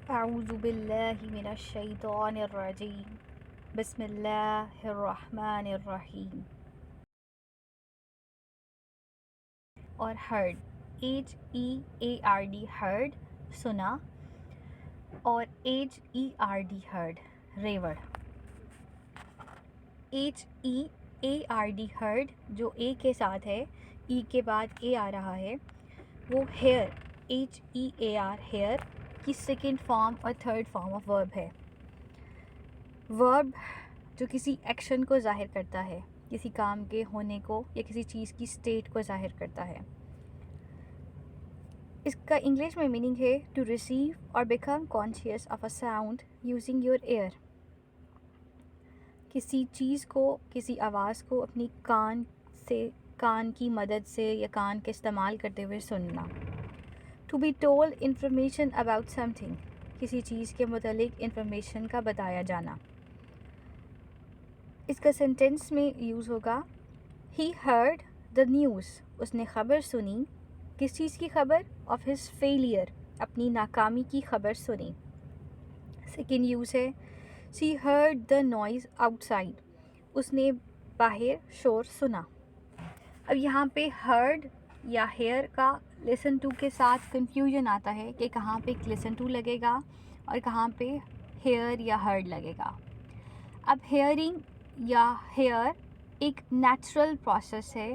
أعوذ بالله من الشيطان الرجيم بسم الله الرحمن الرحیم. اور ہرڈ HEARD ہرڈ سنا، اور HERD ہرڈ ریوڑ. HEARD ہرڈ جو اے کے ساتھ ہے، ای کے بعد اے آ رہا ہے، وہ ہیئر HEAR ہیئر کی سیکنڈ فارم اور تھرڈ فارم آف ورب ہے. ورب جو کسی ایکشن کو ظاہر کرتا ہے، کسی کام کے ہونے کو یا کسی چیز کی اسٹیٹ کو ظاہر کرتا ہے. اس کا انگلش میں میننگ ہے ٹو ریسیو اور become conscious of a sound using your ear. کسی چیز کو، کسی آواز کو اپنی کان کی مدد سے یا کان کے استعمال کرتے ہوئے سننا. To be told information about something, کسی چیز کے متعلق انفارمیشن کا بتایا جانا. اس کا سینٹینس میں یوز ہوگا ہی ہرڈ دا نیوز، اس نے خبر سنی. کس چیز کی خبر؟ آف ہز فیلئر، اپنی ناکامی کی خبر سنی. سیکنڈ یوز ہے شی ہرڈ دا نوائز آؤٹ سائڈ، اس نے باہر شور سنا. اب یہاں پہ ہرڈ یا ہیئر کا لسن ٹو کے ساتھ کنفیوژن آتا ہے کہ کہاں پہ لسن ٹو لگے گا اور کہاں پہ ہیئر یا ہرڈ لگے گا. اب ہیئرنگ یا ہیئر ایک نیچرل پروسیس ہے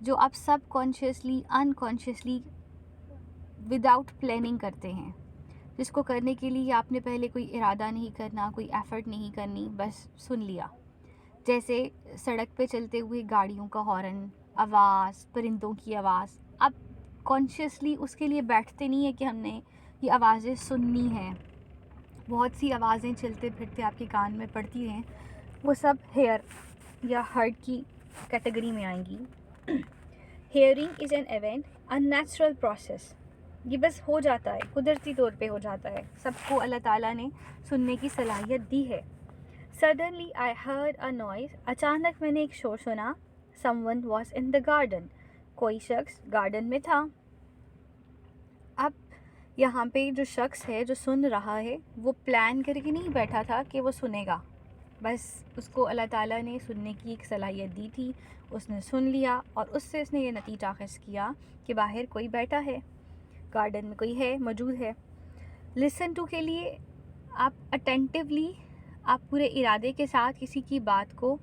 جو آپ سب کانشیسلی انکانشیسلی وداؤٹ پلاننگ کرتے ہیں، جس کو کرنے کے لیے آپ نے پہلے کوئی ارادہ نہیں کرنا، کوئی ایفرٹ نہیں کرنی، بس سن لیا. جیسے سڑک پہ چلتے ہوئے گاڑیوں کا ہارن، آواز، پرندوں کی آواز. اب کانشیسلی اس کے لیے بیٹھتے نہیں ہیں کہ ہم نے یہ آوازیں سننی ہیں. بہت سی آوازیں چلتے پھرتے آپ کے کان میں پڑتی ہیں، وہ سب ہیئر یا ہرڈ کی کیٹیگری میں آئیں گی. Hearing is an event, a natural process. یہ بس ہو جاتا ہے، قدرتی طور پہ ہو جاتا ہے. سب کو اللہ تعالیٰ نے سننے کی صلاحیت دی ہے. Suddenly I heard a noise. اچانک میں نے ایک شور سنا. Someone was in the garden. کوئی شخص گارڈن میں تھا. اب یہاں پہ جو شخص ہے جو سن رہا ہے، وہ پلان کر کے نہیں بیٹھا تھا کہ وہ سنے گا. بس اس کو اللہ تعالیٰ نے سننے کی ایک صلاحیت دی تھی، اس نے سن لیا اور اس سے اس نے یہ نتیجہ اخذ کیا کہ باہر کوئی بیٹھا ہے، گارڈن میں کوئی ہے، موجود ہے. لسن ٹو کے لیے آپ اٹینٹیولی، آپ پورے ارادے کے ساتھ کسی کی بات کو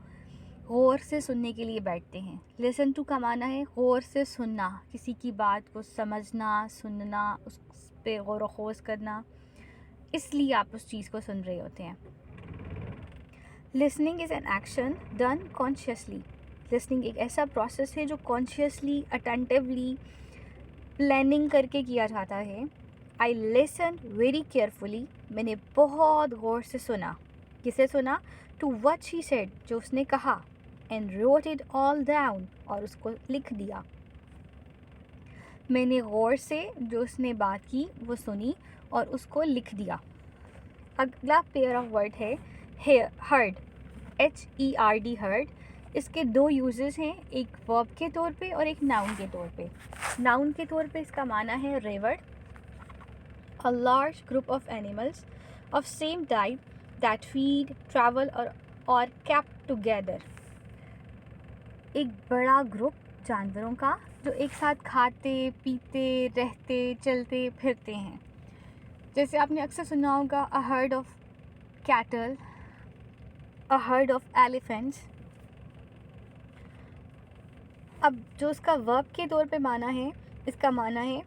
غور سے سننے کے لیے بیٹھتے ہیں. لسن ٹو کا معنی ہے غور سے سننا، کسی کی بات کو سمجھنا، سننا، اس پہ غور و خوض کرنا. اس لیے آپ اس چیز کو سن رہے ہوتے ہیں. Listening is an action done consciously. Listening ایک ایسا پروسیس ہے جو کانشیسلی، اٹینٹیولی، پلاننگ کر کے کیا جاتا ہے. آئی لسن ویری کیئرفلی، میں نے بہت غور سے سنا. کسے سنا؟ ٹو وٹ شی سیڈ، جو اس نے کہا. And wrote it all down, اور اس کو لکھ دیا. میں نے غور سے جو اس نے بات کی وہ سنی اور اس کو لکھ دیا. اگلا پیئر آف ورڈ ہے ہرڈ HERD ہرڈ. اس کے دو یوزز ہیں، ایک ورب کے طور پہ اور ایک ناؤن کے طور پہ. ناؤن کے طور پہ اس کا معنی ہے ریوڑ. A large group of animals of same type that feed, travel or kept together. ایک بڑا گروپ جانوروں کا جو ایک ساتھ کھاتے، پیتے، رہتے، چلتے پھرتے ہیں. جیسے آپ نے اکثر سنا ہوگا a herd of cattle, a herd of elephants. اب جو اس کا ورب کے طور پہ معنی ہے، اس کا معنی ہے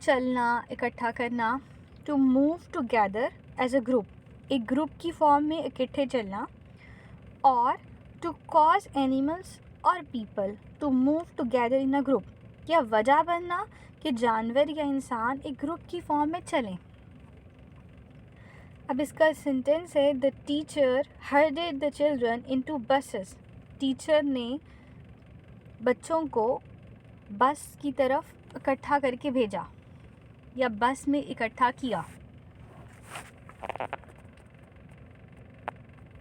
چلنا، اکٹھا کرنا. To move together as a group, ایک گروپ کی فارم میں اکٹھے چلنا. اور ٹو کاز اینیملس اور people to move together in a group, یا وجہ بننا کہ جانور یا انسان ایک گروپ کی فارم میں چلیں. اب اس کا سینٹینس ہے the teacher herded the children into buses. Teacher نے بچوں کو بس کی طرف اکٹھا کر کے بھیجا یا بس میں اکٹھا کیا.